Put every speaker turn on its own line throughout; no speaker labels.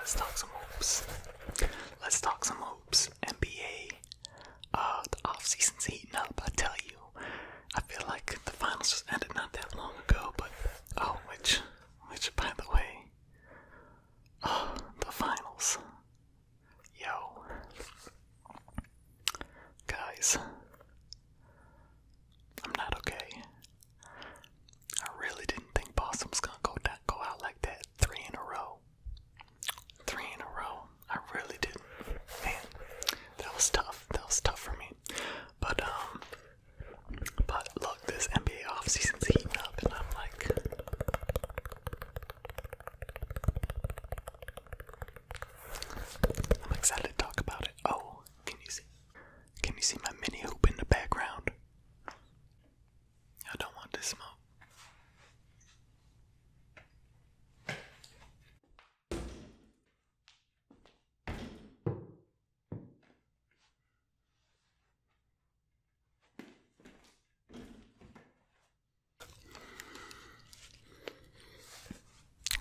let's talk some hoops. Let's talk some hoops. NBA. The off season's heating up. I tell you. I feel like the finals just ended not that long ago. But which by the way, the finals. Yo, guys, I'm not okay. I really didn't think Boston was gonna go out like that. 3 in a row. I really didn't. Man, that was tough. That was tough for me. But look, this NBA offseason's heating up, and I'm like, I'm excited to talk about it. Oh, can you see my mini hoop in the background? I don't want to smoke.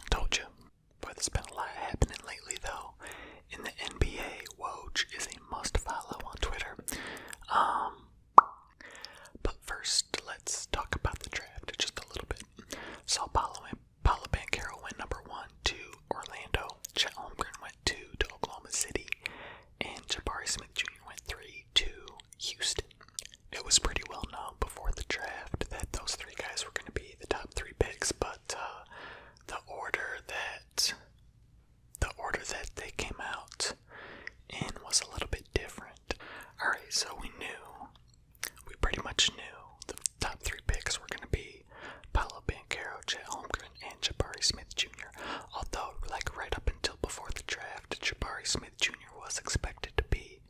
Told you. Boy, there's been a lot happening lately, though. In the NBA, Woj is a must follow on Twitter. But first, let's talk about the draft just a little bit. So, Paolo Banchero went number 1 to Orlando. Chet Holmgren went 2 to Oklahoma City. And Jabari Smith Jr. went 3 to Houston. It was pretty well known before the draft that those 3 guys were going to be the top 3 picks, but the order that they came out in was a little bit different. Alright, so we pretty much knew the top 3 picks were going to be Paolo Banchero, Chet Holmgren, and Jabari Smith Jr. Although, like right up until before the draft, Jabari Smith Jr. was expected to be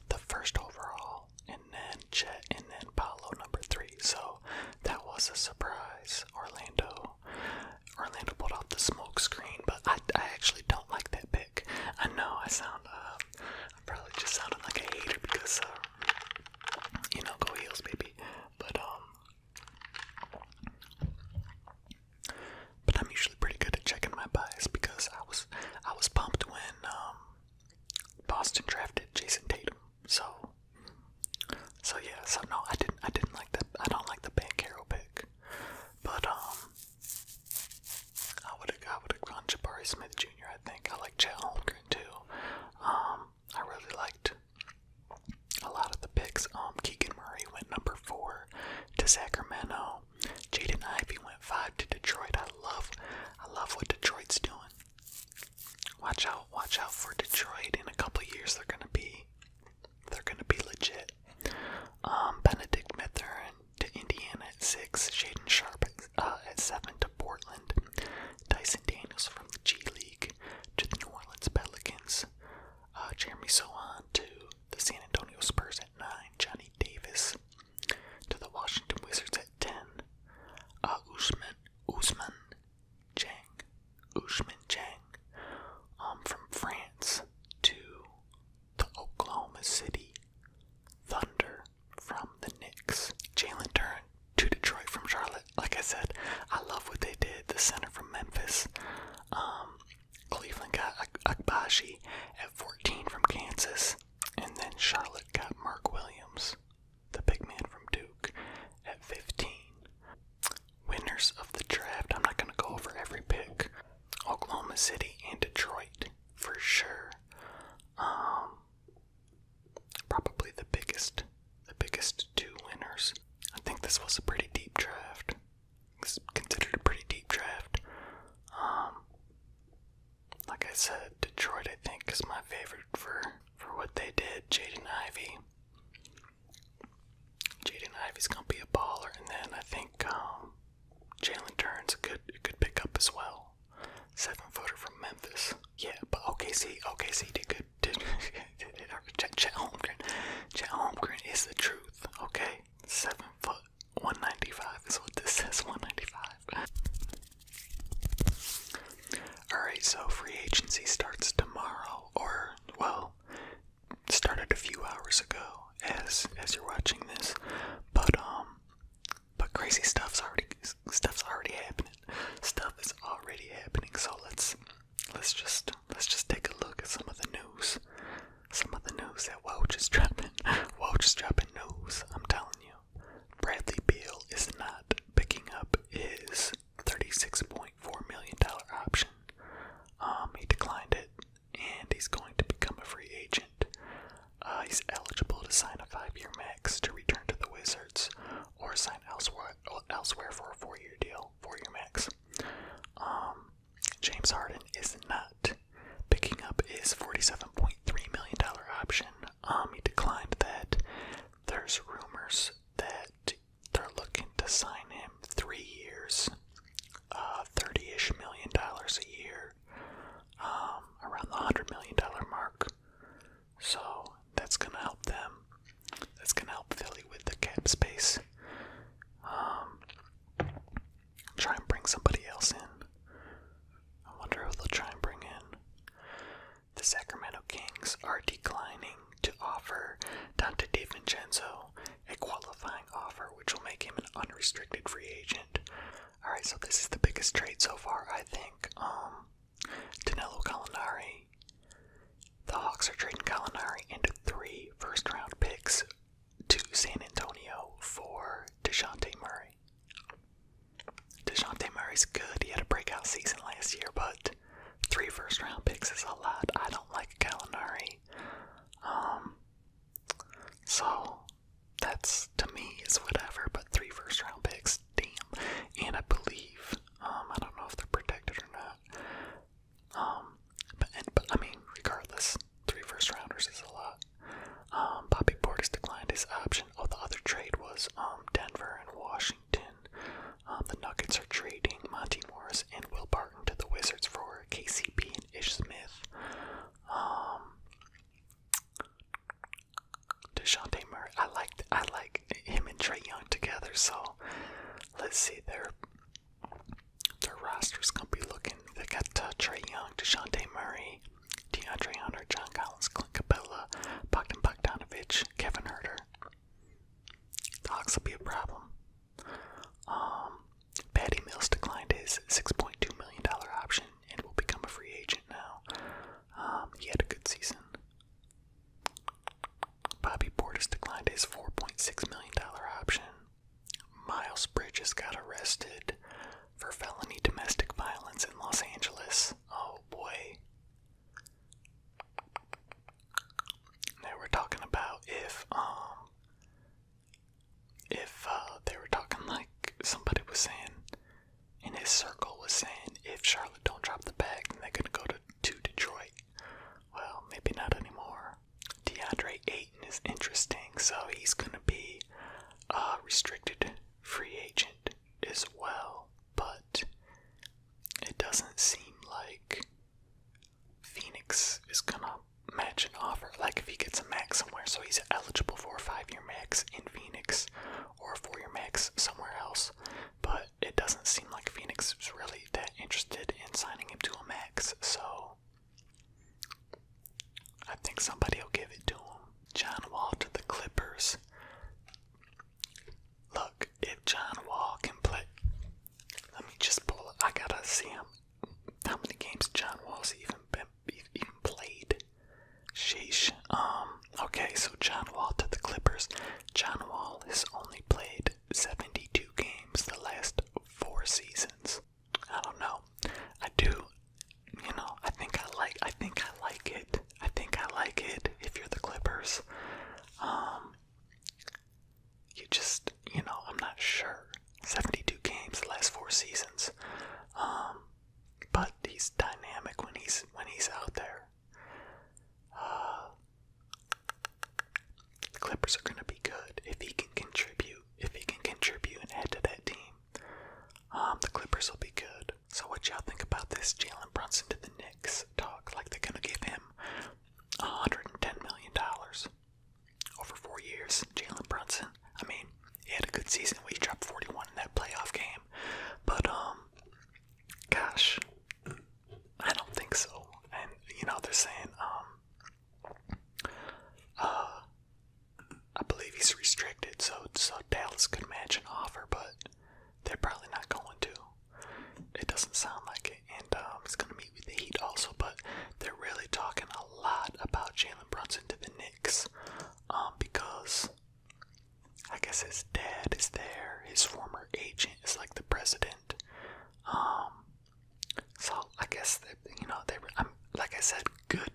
the first overall, and then Chet, and then Paolo number 3. So that was a surprise. Orlando pulled off the smoke screen, but I actually don't like that pick. I know I sound, I'm probably just sounding like a hater because, go Heels, baby. But I'm usually pretty good at checking my bias because I was pumped when Boston drafted Jason Tatum. So no, I didn't like that. I don't like the Banchero pick. But I would have gone Jabari Smith Jr. I think I like Chet Holmgren too. I really liked a lot of the picks. Keegan Murray went number 4 to Sacramento. Jaden Ivey went 5 to Detroit. I love what Detroit's doing. Watch out for Detroit. In a couple years, they're gonna be legit. Benedict Mathurin to Indiana at 6. Shaden Sharp at 7 to Portland. Tyson Daniels from the G League to the New Orleans Pelicans. Jeremy Sohan to the San Antonio Spurs at 9. Johnny Davis to the Washington Wizards at 10. Ousmane Dieng from France to the Oklahoma City Thunder from the Knicks. Jalen Duren to Detroit from Charlotte. Like I said, I love what they did. The center from Memphis. Cleveland got Agbaji at 14 from Kansas. And then Charlotte got Mark Williams, the big man from Duke, at 15. Winners of the draft. I'm not going to go over every pick. Oklahoma City and Detroit, for sure. Probably the biggest 2 winners. I think this was a pretty deep draft. It's considered a pretty deep draft. Like I said, Detroit I think is my favorite for what they did. Jaden Ivey's gonna be a baller, and then I think Jalen Duren's a good pickup as well. 7-footer from Memphis. Yeah, but OKC did good. Chet Holmgren is the truth. Okay, 7 foot, 195 is what this says. 195. Alright, so free agency starts tomorrow, or started a few hours ago as you're watching this. But crazy stuff's already happening. Stuff is already happening. So let's just take James Harden is not picking up his $47.3 million option. He declined that. There's rumors that they're looking to sign him 3 years, $30-ish million a year, around the $100 million mark. So that's gonna help them. That's gonna help Philly with the cap space. Try and bring somebody else in. I wonder who they'll try and bring in. The Sacramento Kings are declining to offer Dante DiVincenzo a qualifying offer, which will make him an unrestricted free agent. Alright, so this is the biggest trade so far, I think. Danilo Gallinari. The Hawks are trading Gallinari into 3 first-round picks to San Antonio for DeJounte Murray. DeJounte Murray's good. He had a breakout season last year, but 3 first-round picks is a lot. I don't like Gallinari. So that's, to me, is whatever, but 3 first-round picks, damn. And I believe, I don't know if they're protected or not. But I mean, regardless, 3 first-rounders is a lot. Bobby Portis declined his option. Oh, the other trade was Denver and Washington. The Nuggets are trading Monty Morris and Will Barton to the Wizards for KCP and Ish Smith. DeJounte Murray, I like him and Trae Young together. So let's see, their roster's gonna be looking. They got Trae Young, DeJounte Murray, DeAndre Hunter, John Collins, Clint Capella, Bogdan Bogdanovic, Kevin Huerter. The Hawks will be a problem. Patty Mills declined his $6.2 million option and will become a free agent now. He had a good season. Bobby Portis declined his $4.6 million option. Miles Bridges got arrested for felony domestic violence in Los Angeles. Oh boy. They were talking about if they were talking like somebody was saying in his circle was saying if Charlotte don't drop the bag then they're gonna go to Detroit. Well, maybe not anymore. DeAndre Ayton is interesting, so he's gonna be a restricted free agent as well, but it doesn't seem like Phoenix is gonna match an offer. Like if he gets a max somewhere, so he's eligible for a 5-year max in Phoenix or a 4-year max somewhere else, but it doesn't seem like Phoenix is really that interested in signing him to a max, so I think somebody will give it to him. John Wall to the Clippers. Look, if John Wall can play, let me just pull it. I gotta see how many games John Wall's even played. Sheesh. Okay, so John Wall to the Clippers. John Wall has only played 72 games the last 4 seasons. I don't know. I do. I think I like it. I think I like it if you're the Clippers. You just, I'm not sure. 72 games the last 4 seasons. But he's dynamic when he's out there. The Clippers are gonna be good if he can contribute. If he can contribute and add to that team, the Clippers will be good. So what y'all think about this Jalen Brunson to the Knicks talk? Like they're gonna give him $110 million over 4 years. Jalen Brunson. I mean, he had a good season. We dropped 41 in that playoff game, but gosh, I don't think so. And they're saying I believe he's restricted, so Dallas could match an offer, but they're probably not going to. It doesn't sound like it, and he's going to meet with the Heat also, but they're really talking a lot about Jalen Brunson to the Knicks, because I guess his dad is there, his former agent is like the president, so I guess that, like I said, good.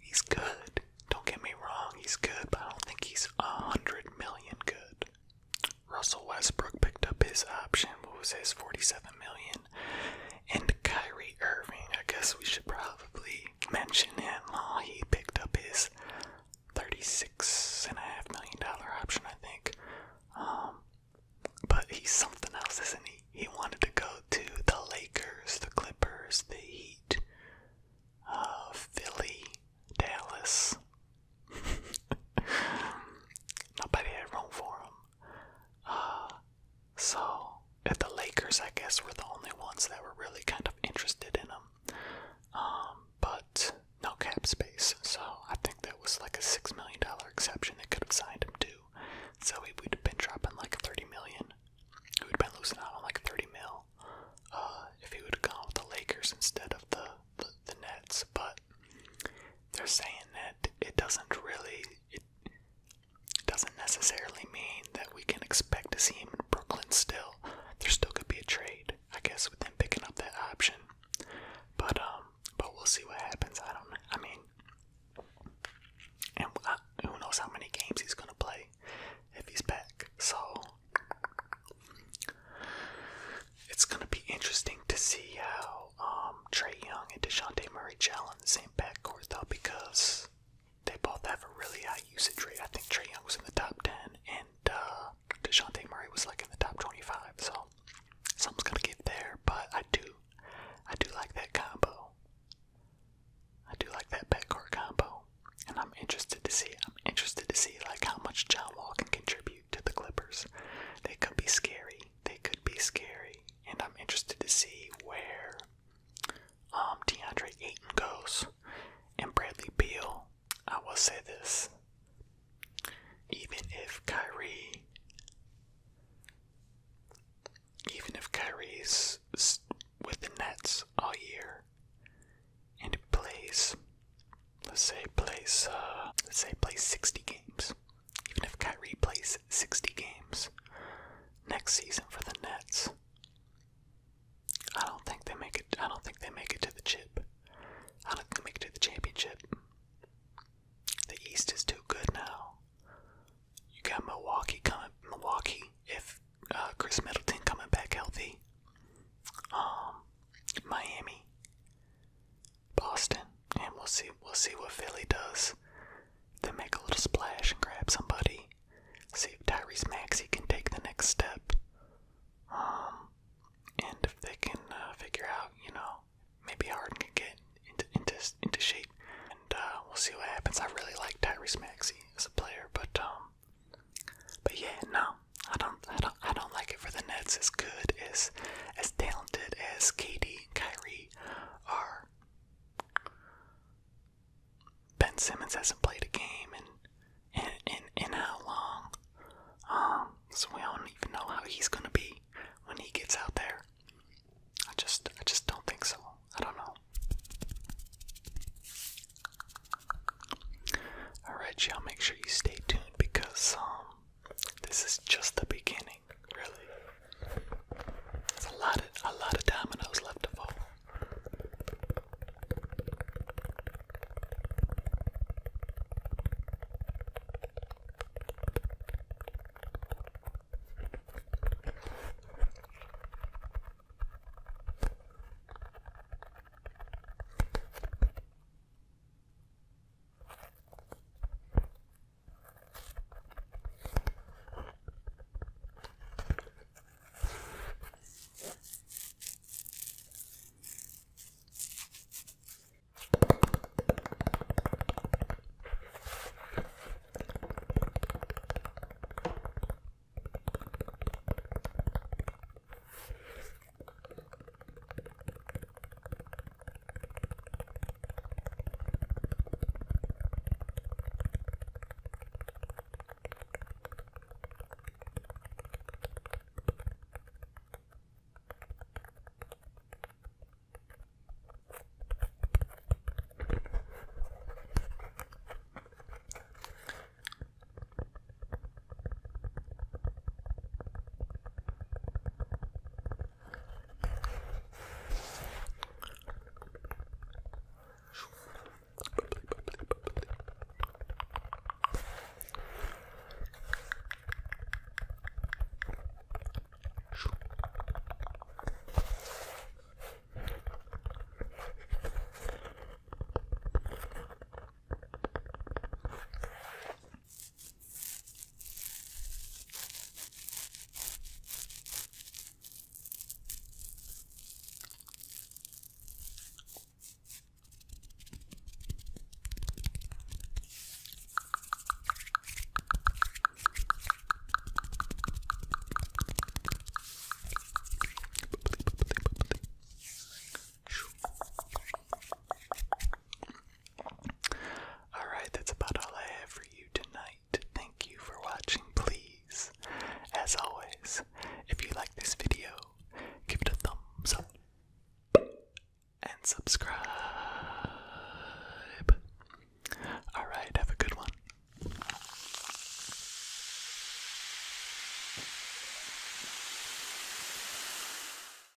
He's good. Don't get me wrong, he's good, but I don't think he's 100 million good. Russell Westbrook picked up his option. What was his? $47 million. And Kyrie We'll see what Philly does. They make a little splash and grab somebody. See if Tyrese Maxey can take the next step. And if they can figure out, maybe Harden can get into shape. And we'll see what happens. I really like Tyrese Maxey as a player, but yeah, no, I don't like it for the Nets. As good as talented as KD and Kyrie are, Ben Simmons hasn't played a game in how long? So we don't even know how he's gonna be when he gets out there. I just don't think so. I don't know. Alright, y'all, make sure you stay tuned because this is just the beginning, really. There's a lot of dominoes left to fall. As always, if you like this video, give it a thumbs up and subscribe.